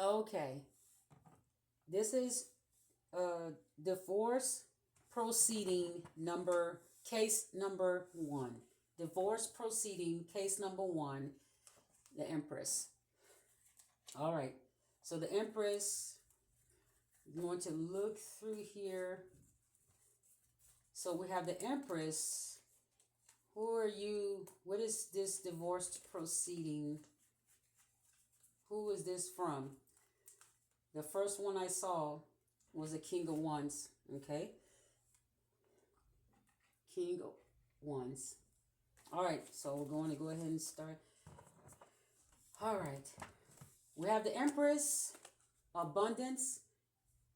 Okay. This is divorce proceeding case number one. Divorce proceeding case number one, the Empress. All right. So the Empress, I'm going to look through here. So we have the Empress. Who are you? What is this divorce proceeding? Who is this from? The first one I saw was a King of Wands. Okay. King of Wands. All right. So we're going to go ahead and start. All right. We have the Empress, abundance,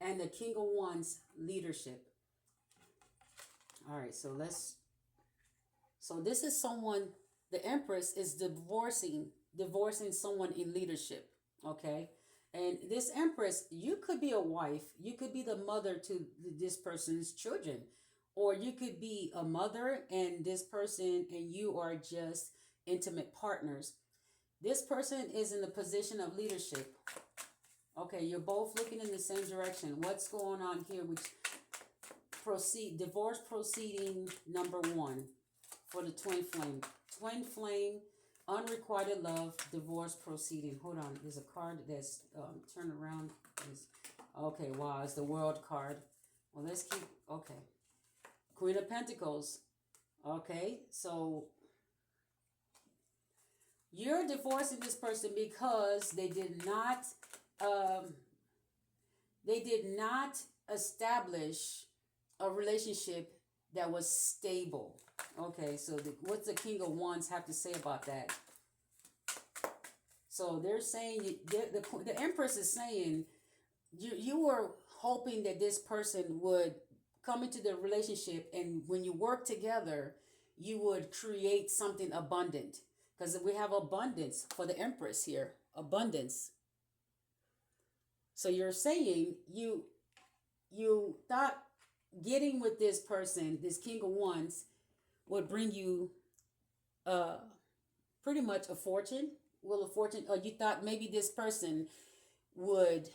and the King of Wands, leadership. All right. So this is someone, the Empress is divorcing someone in leadership. Okay. And this Empress, you could be a wife, you could be the mother to this person's children, or you could be a mother and this person and you are just intimate partners. This person is in the position of leadership. Okay, you're both looking in the same direction. What's going on here? Which divorce proceeding number one for the twin flame. Twin flame, unrequited love, divorce proceeding. Hold on, there's a card that's turned around. Okay, wow, it's the world card. Well, let's keep, okay. Queen of Pentacles. Okay, so you're divorcing this person because um, they did not establish a relationship that was stable. Okay, so what's the King of Wands have to say about that? So they're saying, the Empress is saying, you were hoping that this person would come into the relationship, and when you work together, you would create something abundant. Because we have abundance for the Empress here, abundance. So you're saying you thought getting with this person, this King of Wands, would bring you pretty much a fortune. Well, a fortune, or you thought maybe this person would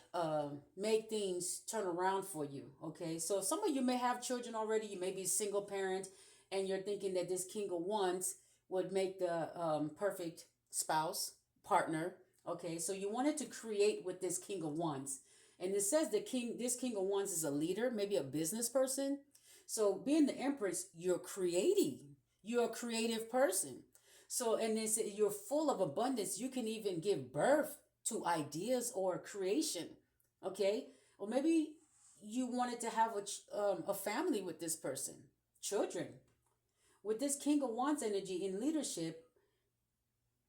make things turn around for you. Okay, so some of you may have children already. You may be a single parent, and you're thinking that this King of Wands would make the perfect spouse, partner. Okay, so you wanted to create with this King of Wands. And it says this King of Wands is a leader, maybe a business person. So being the Empress, you're creating. You're a creative person. So, and then you're full of abundance. You can even give birth to ideas or creation. Okay, or maybe you wanted to have a family with this person, children. With this King of Wands energy in leadership,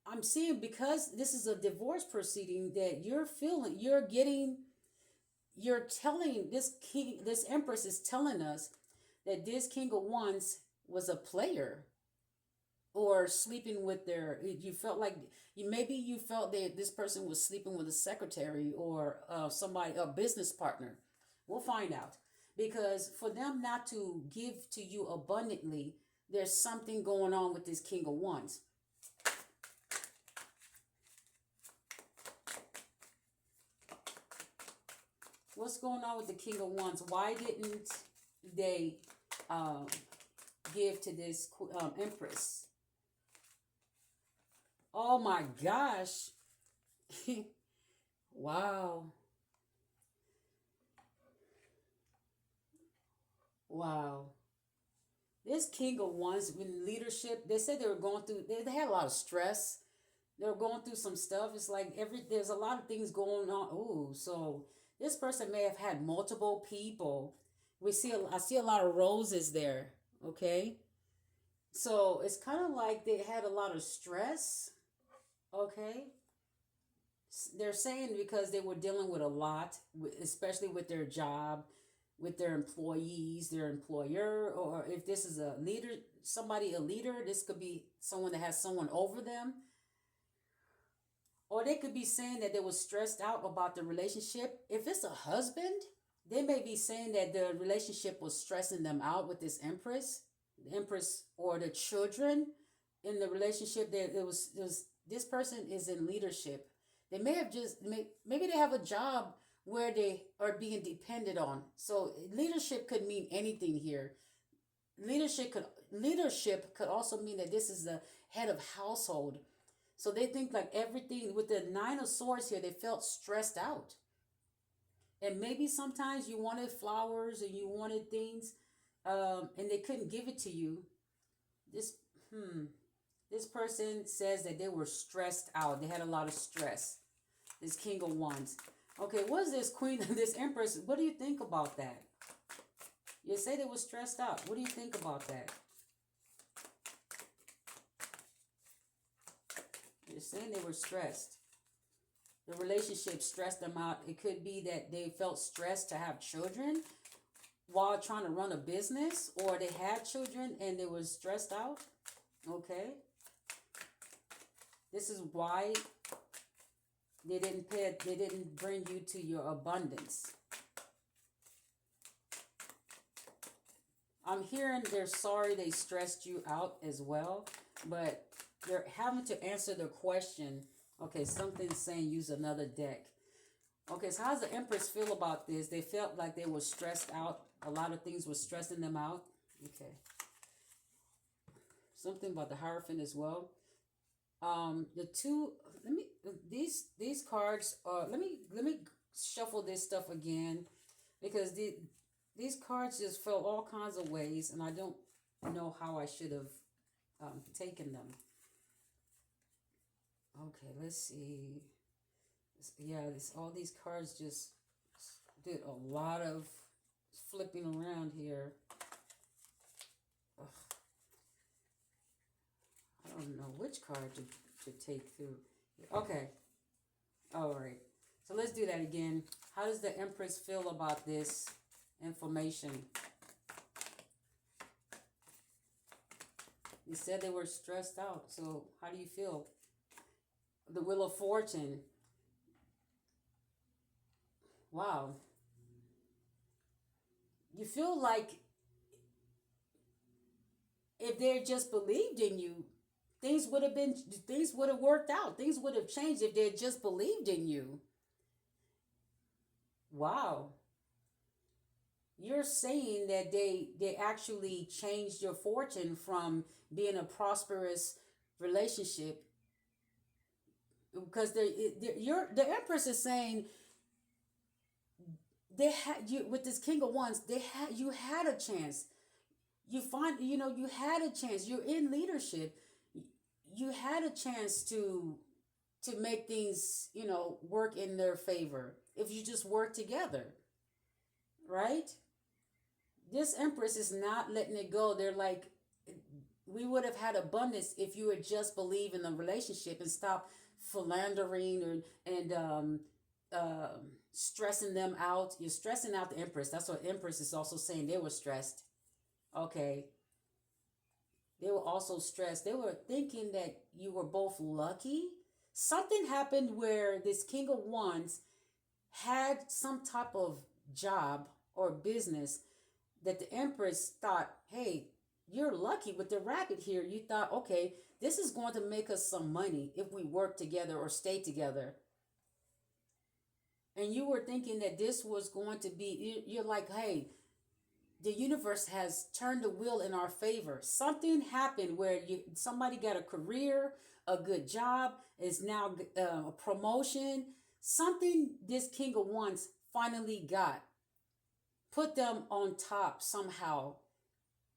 I'm seeing, because this is a divorce proceeding, that you're telling this Empress is telling us that this King of Wands was a player, or sleeping with you felt like you felt that this person was sleeping with a secretary, or somebody, a business partner. We'll find out, because for them not to give to you abundantly, there's something going on with this King of Wands. What's going on with the King of Wands? Why didn't they give to this Empress? Oh my gosh. Wow. Wow. This King of Wands in leadership, they said they were going through, they had a lot of stress. They were going through some stuff. It's like there's a lot of things going on. Ooh, so this person may have had multiple people. I see a lot of roses there. Okay. So it's kind of like they had a lot of stress. Okay. They're saying because they were dealing with a lot, especially with their job, with their employees, their employer, or if this is a leader, a leader, this could be someone that has someone over them. Or they could be saying that they were stressed out about the relationship. If it's a husband, they may be saying that the relationship was stressing them out with this Empress, the Empress, or the children in the relationship. That it was this person is in leadership. They may have maybe they have a job where they are being depended on. So leadership could mean anything here. Leadership could also mean that this is the head of household. So they think like everything with the nine of swords here, they felt stressed out. And maybe sometimes you wanted flowers and you wanted things, and they couldn't give it to you. This hmm, this person says that they were stressed out. They had a lot of stress. This King of Wands. Okay, what is this Queen, this Empress? What do you think about that? You say they were stressed out. What do you think about that? You're saying they were stressed. The relationship stressed them out. It could be that they felt stressed to have children while trying to run a business, or they had children and they were stressed out. Okay. This is why they didn't bring you to your abundance. I'm hearing they're sorry they stressed you out as well, but they're having to answer the question. Okay, something's saying use another deck. Okay, so how does the Empress feel about this? They felt like they were stressed out. A lot of things were stressing them out. Okay. Something about the Hierophant as well. The two, let me, these cards, let me shuffle this stuff again, because these cards just fell all kinds of ways, and I don't know how I should have taken them. Okay, let's see. Yeah, all these cards just did a lot of flipping around here. Ugh. I don't know which card to take through. Okay. All right. So let's do that again. How does the Empress feel about this information? You said they were stressed out. So how do you feel? The Wheel of Fortune. Wow. You feel like if they just believed in you, things would have worked out. Things would have changed if they had just believed in you. Wow. You're saying that they actually changed your fortune from being a prosperous relationship, because the Empress is saying they had you with this King of Wands. You had a chance. You had a chance. You're in leadership. You had a chance to make things work in their favor if you just work together, right? This Empress is not letting it go. They're like, we would have had abundance if you would just believe in the relationship and stop philandering and stressing them out. You're stressing out the Empress. That's what Empress is also saying. They were stressed. Okay. They were also stressed. They were thinking that you were both lucky. Something happened where this King of Wands had some type of job or business that the Empress thought, hey, you're lucky with the rabbit here. You thought, okay, this is going to make us some money if we work together or stay together. And you were thinking that this was going to be, you're like, hey, the universe has turned the wheel in our favor. Something happened where somebody got a career, a good job, is now a promotion. Something this King of Wands finally got. Put them on top somehow.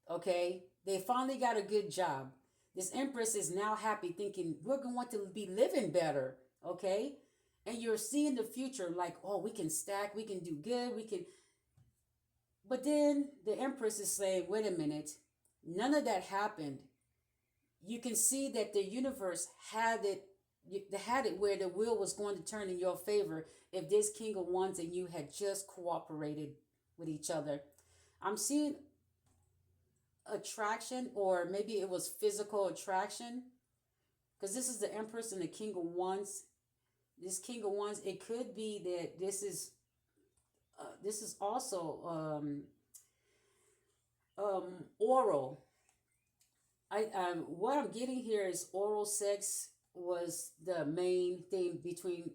Okay? They finally got a good job. This Empress is now happy, thinking we're going to be living better. Okay? And you're seeing the future like, oh, we can stack, we can do good, we can. But then the Empress is saying, wait a minute, none of that happened. You can see that the universe had it where the wheel was going to turn in your favor if this King of Wands and you had just cooperated with each other. I'm seeing attraction, or maybe it was physical attraction, because this is the Empress and the King of Wands. This King of Wands, it could be that this is also oral. What I'm getting here is oral sex, was the main thing between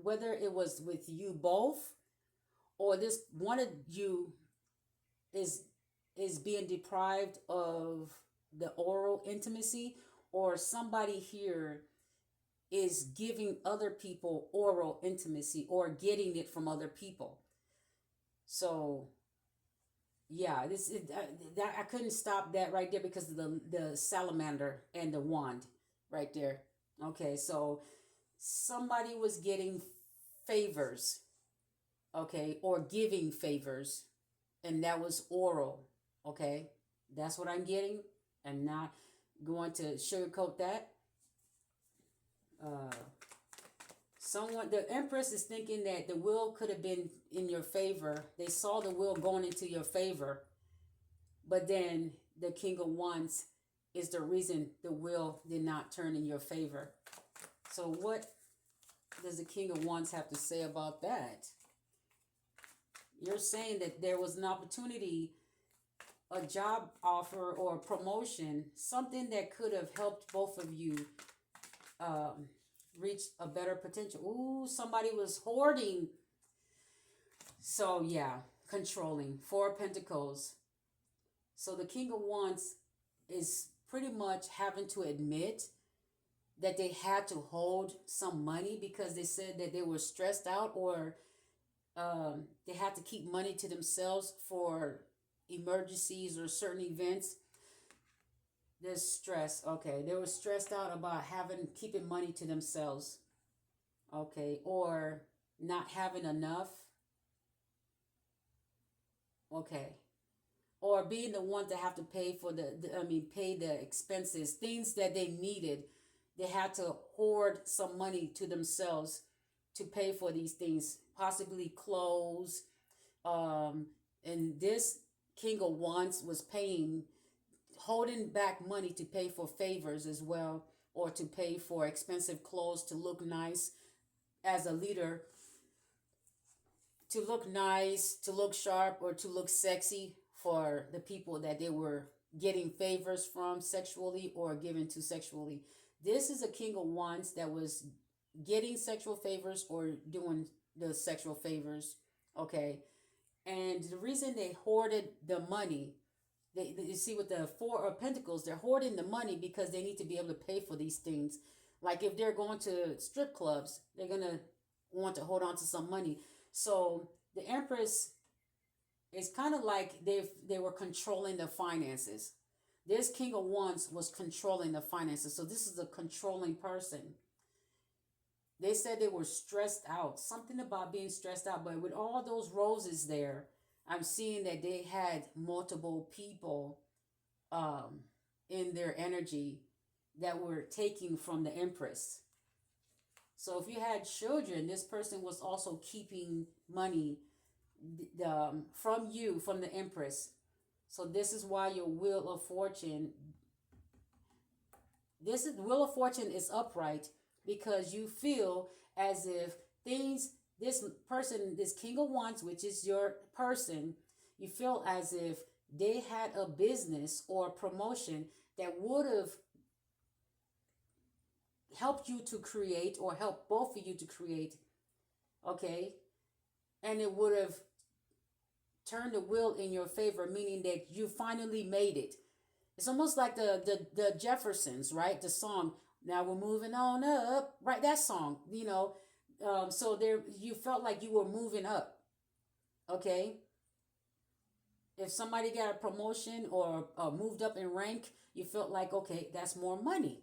whether it was with you both, or this one of you is being deprived of the oral intimacy, or somebody here is giving other people oral intimacy or getting it from other people. So yeah, that I couldn't stop that right there because of the salamander and the wand right there. Okay, so somebody was getting favors, okay, or giving favors, and that was oral. Okay, that's what I'm getting. I'm not going to sugarcoat that. Uh, Someone, the Empress is thinking that the will could have been in your favor. They saw the will going into your favor, but then the King of Wands is the reason the will did not turn in your favor. So what does the King of Wands have to say about that? You're saying that there was an opportunity, a job offer or a promotion, something that could have helped both of you um, reach a better potential. Ooh, somebody was hoarding. So yeah, controlling. Four of Pentacles. So the King of Wands is pretty much having to admit that they had to hold some money because they said that they were stressed out, or they had to keep money to themselves for emergencies or certain events. There's stress. Okay, they were stressed out about keeping money to themselves. Okay, or not having enough. Okay, or being the one to have to pay for pay the expenses, things that they needed. They had to hoard some money to themselves to pay for these things, possibly clothes. And this King of Wands was holding back money to pay for favors as well, or to pay for expensive clothes to look nice as a leader, to look nice, to look sharp, or to look sexy for the people that they were getting favors from sexually or given to sexually. This is a King of Wands that was getting sexual favors or doing the sexual favors. Okay. And the reason they hoarded the money, you see with the Four of Pentacles, they're hoarding the money because they need to be able to pay for these things. Like if they're going to strip clubs, they're going to want to hold on to some money. So the Empress is kind of like they were controlling the finances. This King of Wands was controlling the finances. So this is a controlling person. They said they were stressed out. Something about being stressed out. But with all those roses there, I'm seeing that they had multiple people in their energy that were taking from the Empress. So if you had children, this person was also keeping money from you, from the Empress. So this is why your Wheel of Fortune, Wheel of Fortune is upright, because you feel as if this person, this King of Wands, which is your person, you feel as if they had a business or a promotion that would have helped you to create, or helped both of you to create, okay? And it would have turned the wheel in your favor, meaning that you finally made it. It's almost like the Jeffersons, right? The song, "Now We're Moving On Up," right? That song, so there, you felt like you were moving up, okay? If somebody got a promotion or moved up in rank, you felt like, okay, that's more money.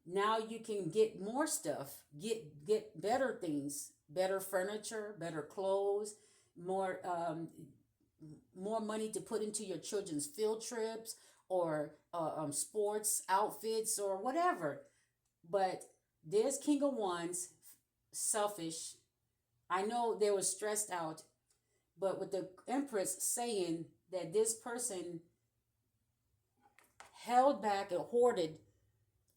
Now you can get more stuff, get better things, better furniture, better clothes, more more money to put into your children's field trips, or sports outfits, or whatever. But this King of Wands, selfish. I know they were stressed out, but with the Empress saying that this person held back and hoarded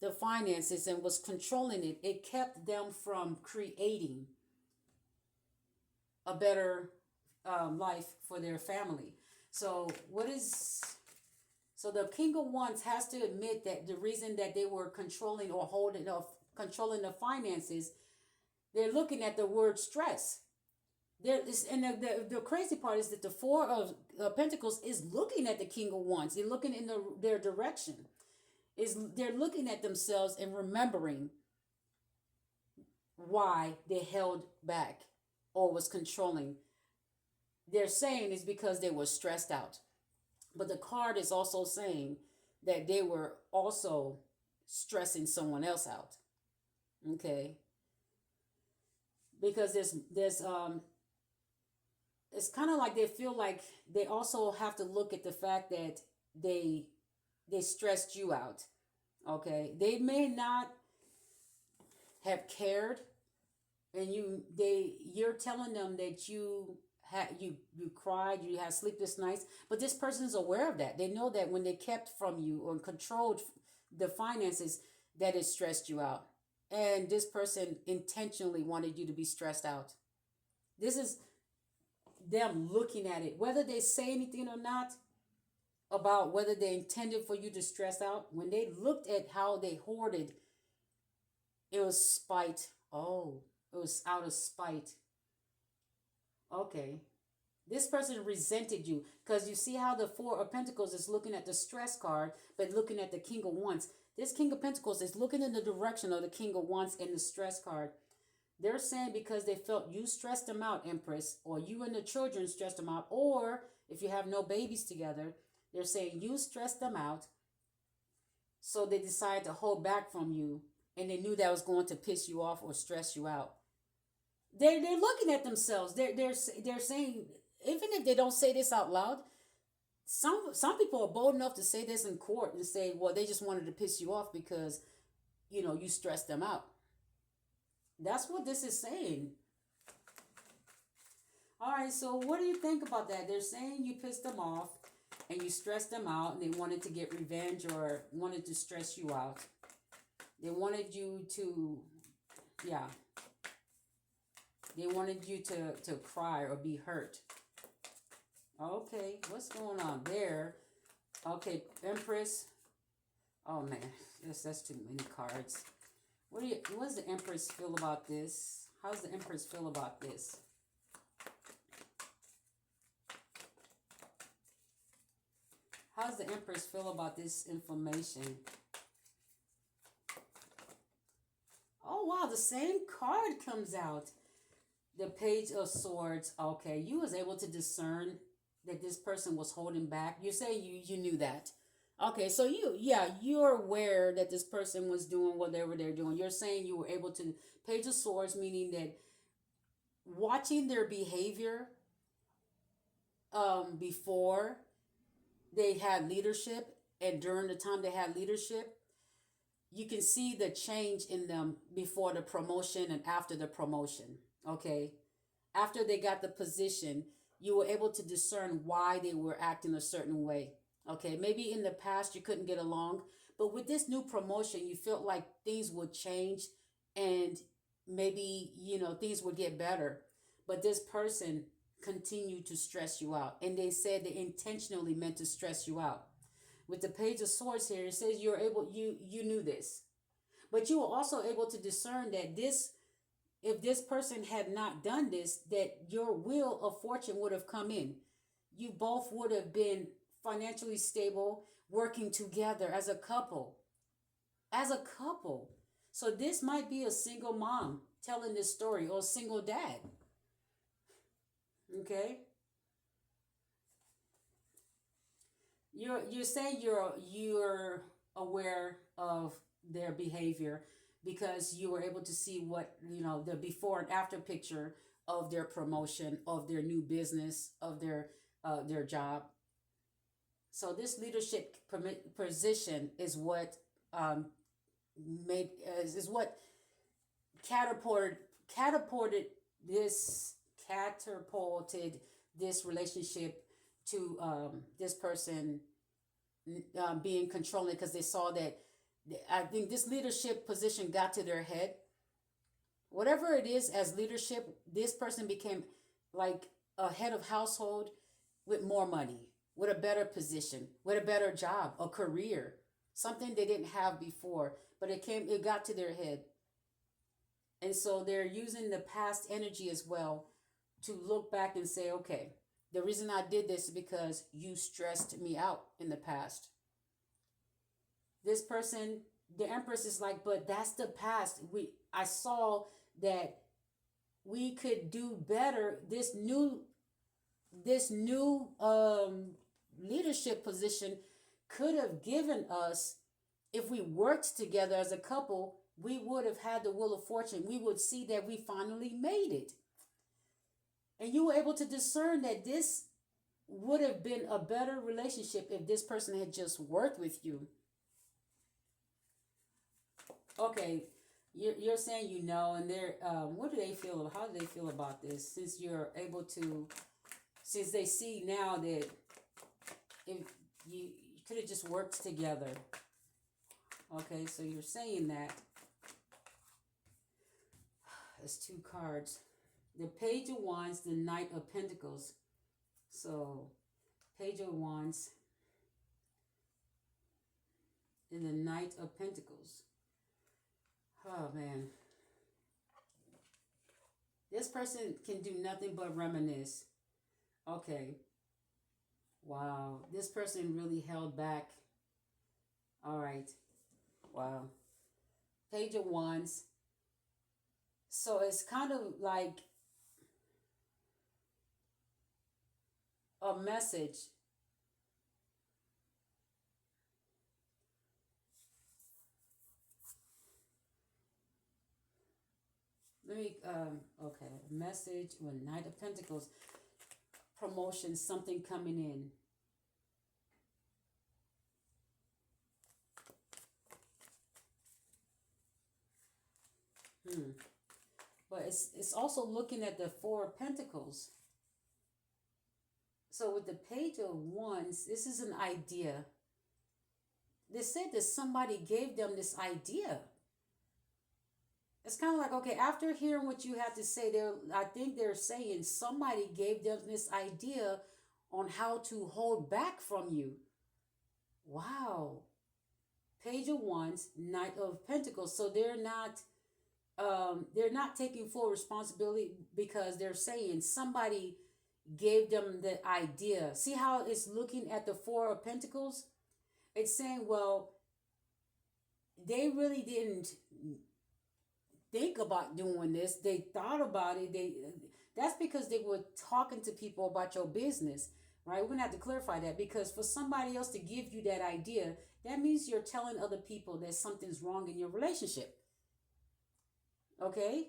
the finances and was controlling it, it kept them from creating a better life for their family. So so the King of Wands has to admit that the reason that they were controlling or holding or controlling the finances, they're looking at the word stress. And the crazy part is that the Four of Pentacles is looking at the King of Wands. They're looking in their direction. They're looking at themselves and remembering why they held back or was controlling. They're saying it's because they were stressed out. But the card is also saying that they were also stressing someone else out. Okay? Because there's it's kind of like they feel like they also have to look at the fact that they stressed you out. Okay? They may not have cared, and you're telling them that you cried, you had sleepless nights, but this person is aware of that. They know that when they kept from you or controlled the finances, that it stressed you out, and this person intentionally wanted you to be stressed out. This is them looking at it, whether they say anything or not about whether they intended for you to stress out. When they looked at how they hoarded, it was spite. Oh, it was out of spite. Okay. This person resented you because you see how the Four of Pentacles is looking at the stress card, but looking at the King of Wands. This King of Pentacles is looking in the direction of the King of Wands and the stress card. They're saying because they felt you stressed them out, Empress, or you and the children stressed them out, or if you have no babies together, they're saying you stressed them out, so they decided to hold back from you, and they knew that was going to piss you off or stress you out. They're looking at themselves. They're saying, even if they don't say this out loud, some people are bold enough to say this in court and say, well, they just wanted to piss you off because, you stressed them out. That's what this is saying. All right, so what do you think about that? They're saying you pissed them off and you stressed them out, and they wanted to get revenge or wanted to stress you out. They wanted you to, yeah. They wanted you to cry or be hurt. Okay, what's going on there? Okay, Empress. Oh man, that's too many cards. What does the Empress feel about this? How does the Empress feel about this? How does the Empress feel about this information? Oh wow, the same card comes out. The Page of Swords. Okay, you was able to discern that this person was holding back. You say you knew that. Okay, so you're aware that this person was doing whatever they're doing. You're saying you were able to. Page of Swords, meaning that watching their behavior before they had leadership and during the time they had leadership, you can see the change in them before the promotion and after the promotion. Okay, after they got the position, you were able to discern why they were acting a certain way. Okay, maybe in the past you couldn't get along, but with this new promotion, you felt like things would change and maybe, things would get better. But this person continued to stress you out, and they said they intentionally meant to stress you out. With the Page of Swords here, it says you knew this, but you were also able to discern that if this person had not done this, that your wheel of fortune would have come in. You both would have been financially stable, working together as a couple. As a couple. So this might be a single mom telling this story, or a single dad. Okay? You're saying you're aware of their behavior because you were able to see what, the before and after picture of their promotion, of their new business, of their job. So this leadership position is what is what catapulted this relationship to this person being controlling, because they saw that. I think this leadership position got to their head. Whatever it is as leadership, this person became like a head of household with more money, with a better position, with a better job, a career, something they didn't have before, but it got to their head. And so they're using the past energy as well to look back and say, okay, the reason I did this is because you stressed me out in the past. This person, the Empress is like, but that's the past. I saw that we could do better. This new leadership position could have given us, if we worked together as a couple, we would have had the Wheel of Fortune. We would see that we finally made it. And you were able to discern that this would have been a better relationship if this person had just worked with you. Okay, you're saying and they're what do they feel? How do they feel about this? Since they see now that if you could have just worked together. Okay, so you're saying that. There's two cards. The Page of Wands, the Knight of Pentacles. So, Page of Wands and the Knight of Pentacles. Oh, man. This person can do nothing but reminisce. Okay. Wow. This person really held back. All right. Wow. Page of Wands. So it's kind of like a message. Okay, message with Knight of Pentacles, promotion, something coming in. But it's also looking at the Four of Pentacles. So with the Page of Wands, this is an idea. They said that somebody gave them this idea. It's kind of like, okay, after hearing what you have to say, I think they're saying somebody gave them this idea on how to hold back from you. Wow. Page of Wands, Knight of Pentacles. So they're not taking full responsibility because they're saying somebody gave them the idea. See how it's looking at the Four of Pentacles? It's saying, well, they really didn't think about doing this. They thought about it. That's because they were talking to people about your business, right? We're gonna have to clarify that, because for somebody else to give you that idea, that means you're telling other people that something's wrong in your relationship. Okay?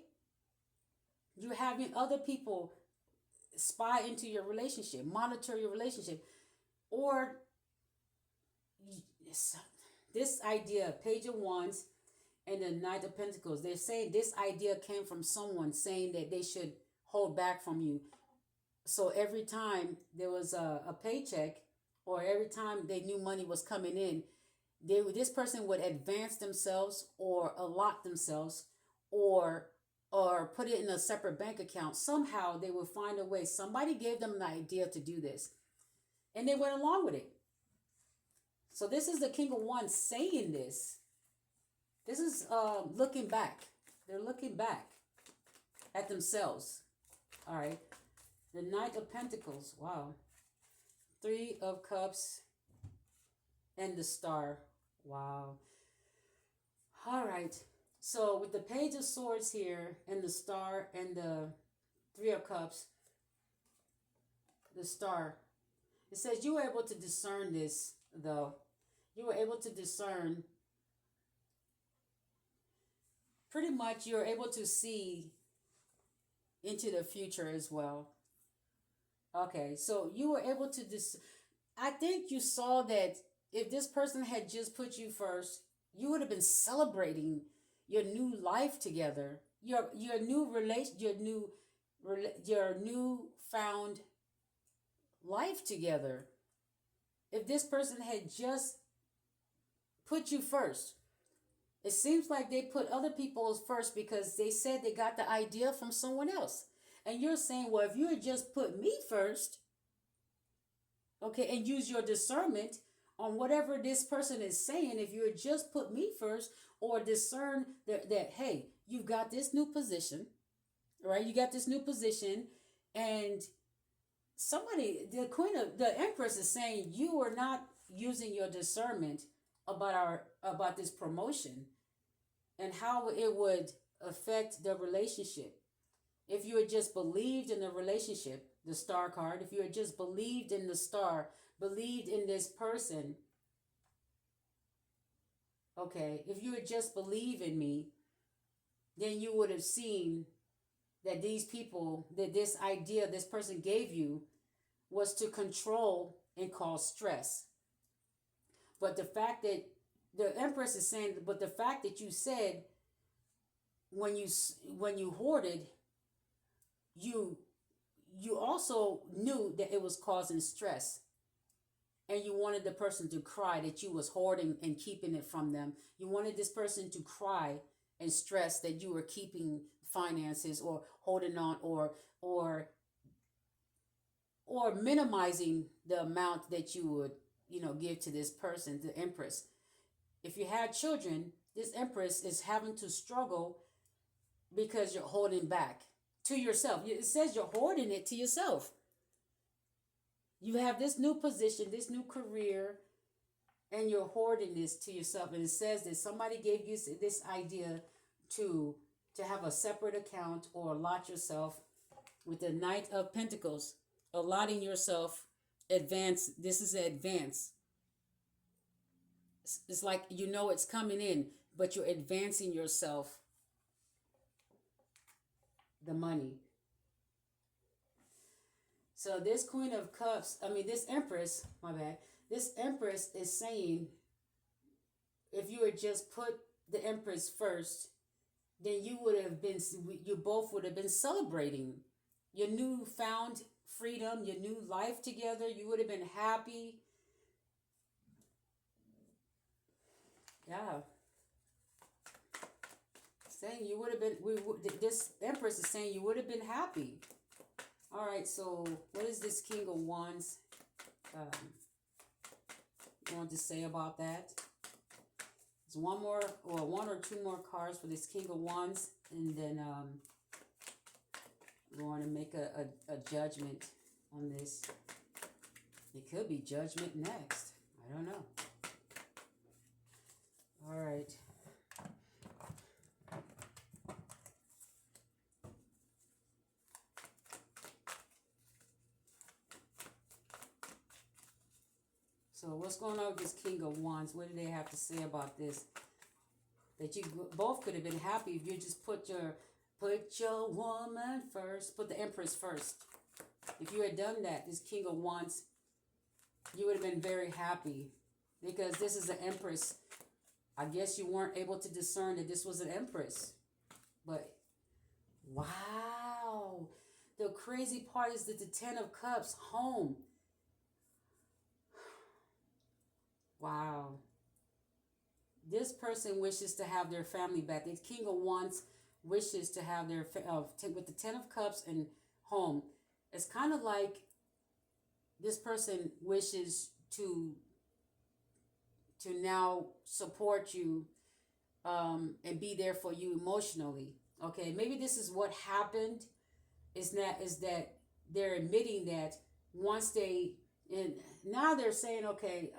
You're having other people spy into your relationship, monitor your relationship, or this idea, Page of Wands and the Knight of Pentacles, they're saying this idea came from someone saying that they should hold back from you. So every time there was a paycheck, or every time they knew money was coming in, this person would advance themselves or allot themselves or put it in a separate bank account. Somehow they would find a way. Somebody gave them an idea to do this, and they went along with it. So this is the King of Wands saying this. This is looking back. They're looking back at themselves. All right. The Knight of Pentacles. Wow. Three of Cups and the Star. Wow. All right. So with the Page of Swords here and the Star and the Three of Cups, the Star, it says you were able to discern this, though. You were able to discern. Pretty much you're able to see into the future as well. Okay, so you were able to I think you saw that if this person had just put you first, you would have been celebrating your new life together, your new relation, your new found life together. If this person had just put you first, it seems like they put other people first because they said they got the idea from someone else. And you're saying, well, if you had just put me first, okay, and use your discernment on whatever this person is saying, if you had just put me first, or discern that hey, you've got this new position, right? You got this new position, and the queen of the empress is saying you are not using your discernment about this promotion and how it would affect the relationship. If you had just believed in the relationship, the star card, if you had just believed in the star, believed in this person, okay, if you had just believed in me, then you would have seen that these people, that this idea this person gave you was to control and cause stress. But the fact that the empress is saying, but the fact that you said when you hoarded, you you also knew that it was causing stress, and you wanted the person to cry that you was hoarding and keeping it from them. You wanted this person to cry and stress that you were keeping finances or holding on or or minimizing the amount that you would, give to this person, the empress. If you had children, this empress is having to struggle because you're holding back to yourself. It says you're hoarding it to yourself. You have this new position, this new career, and you're hoarding this to yourself. And it says that somebody gave you this idea to have a separate account or allot yourself with the Knight of Pentacles, allotting yourself advance. This is advance. It's like it's coming in, but you're advancing yourself the money. So this Queen of Cups, this Empress, my bad, this Empress is saying if you had just put the Empress first, then you both would have been celebrating your newfound freedom, your new life together. You would have been happy. Yeah. Saying you would have been, this Empress is saying you would have been happy. All right, so what is this King of Wands going to say about that? There's one or two more cards for this King of Wands, and then we're going to make a judgment on this. It could be judgment next. I don't know. All right. So what's going on with this King of Wands? What do they have to say about this? That you both could have been happy if you just put your woman first, put the Empress first. If you had done that, this King of Wands, you would have been very happy, because this is an Empress. I guess you weren't able to discern that this was an Empress. But wow, the crazy part is that the Ten of Cups, home. Wow. This person wishes to have their family back. The King of Wands wishes to have their with the Ten of Cups and home. It's kind of like this person wishes to now support you and be there for you emotionally. Okay, maybe this is what happened. Is that they're admitting that and now they're saying, okay,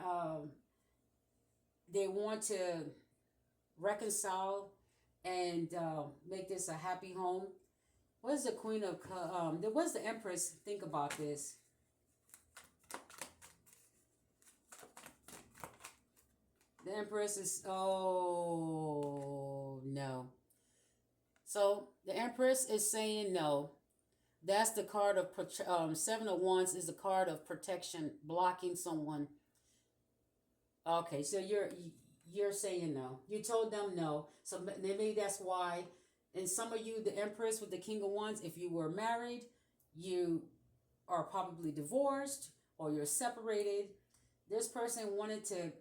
they want to reconcile and make this a happy home. What does the Queen of what does the Empress think about this? The Empress is, oh no. So the Empress is saying no. That's the card of Seven of Wands is the card of protection, blocking someone. Okay, so you're saying no. You told them no. So maybe that's why. And some of you, the Empress with the King of Wands, if you were married, you are probably divorced or you're separated. This person wanted to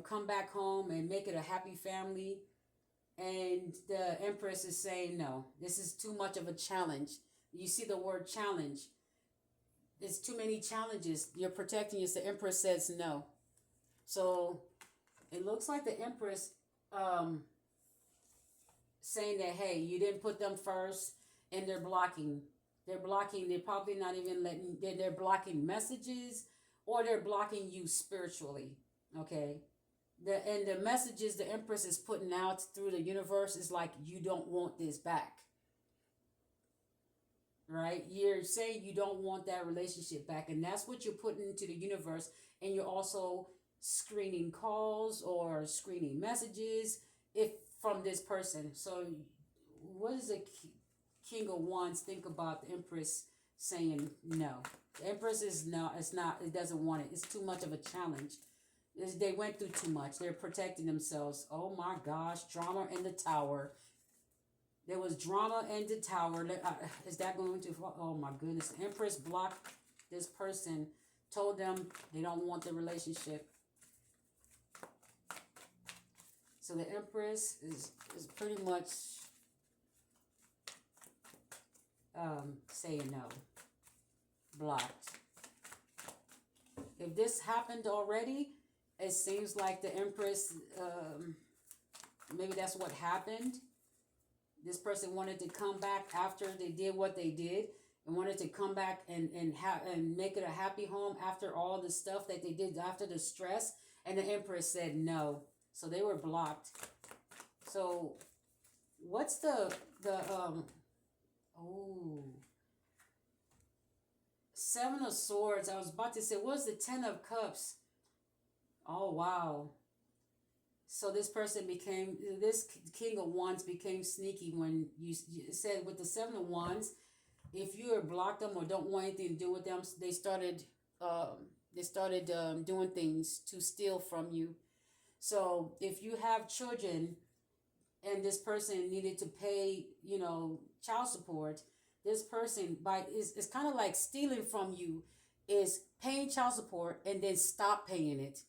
come back home and make it a happy family. And the Empress is saying no. This is too much of a challenge. You see the word challenge. There's too many challenges. You're protecting us. The Empress says no. So It looks like the Empress um, saying that, hey, you didn't put them first, and they're blocking. They're blocking. They're probably not even letting. They're blocking messages, or they're blocking you spiritually. Okay. The messages the Empress is putting out through the universe is like, you don't want this back, right? You're saying you don't want that relationship back, and that's what you're putting into the universe. And you're also screening calls or screening messages if from this person. So what does the King of Wands think about the Empress saying no? The Empress is no, it's not, it doesn't want it. It's too much of a challenge. They went through too much. They're protecting themselves. Oh my gosh, drama in the tower. There was drama in the tower. Is that going to? Oh my goodness. The Empress blocked this person, told them they don't want the relationship. So the Empress is pretty much saying no. Blocked. If this happened already, it seems like the Empress, maybe that's what happened. This person wanted to come back after they did what they did, and wanted to come back and make it a happy home after all the stuff that they did, after the stress. And the Empress said no. So they were blocked. So what's the Seven of Swords. I was about to say, what's the Ten of Cups? Oh, wow. So this person became, this King of Wands became sneaky when you said with the Seven of Wands, if you blocked them or don't want anything to do with them, they started doing things to steal from you. So if you have children and this person needed to pay, child support, this person is kind of like stealing from you, is paying child support and then stop paying it,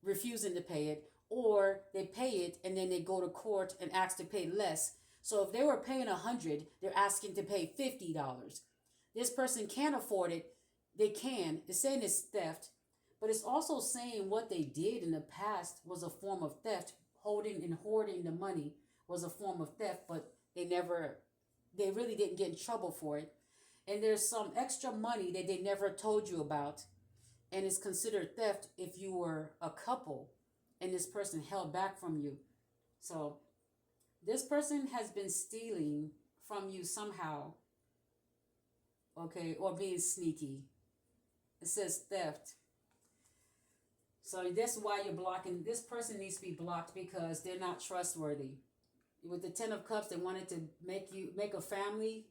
refusing to pay it, or they pay it and then they go to court and ask to pay less. So if they were paying $100, they're asking to pay $50. This person can't afford it. They can. It's saying it's theft, but it's also saying what they did in the past was a form of theft. Holding and hoarding the money was a form of theft, but they really didn't get in trouble for it. And there's some extra money that they never told you about, and it's considered theft if you were a couple and this person held back from you. So this person has been stealing from you somehow, okay, or being sneaky. It says theft. So that's why you're blocking. This person needs to be blocked because they're not trustworthy. With the Ten of Cups, they wanted to make a family,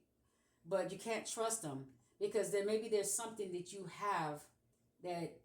but you can't trust them because maybe there's something that you have that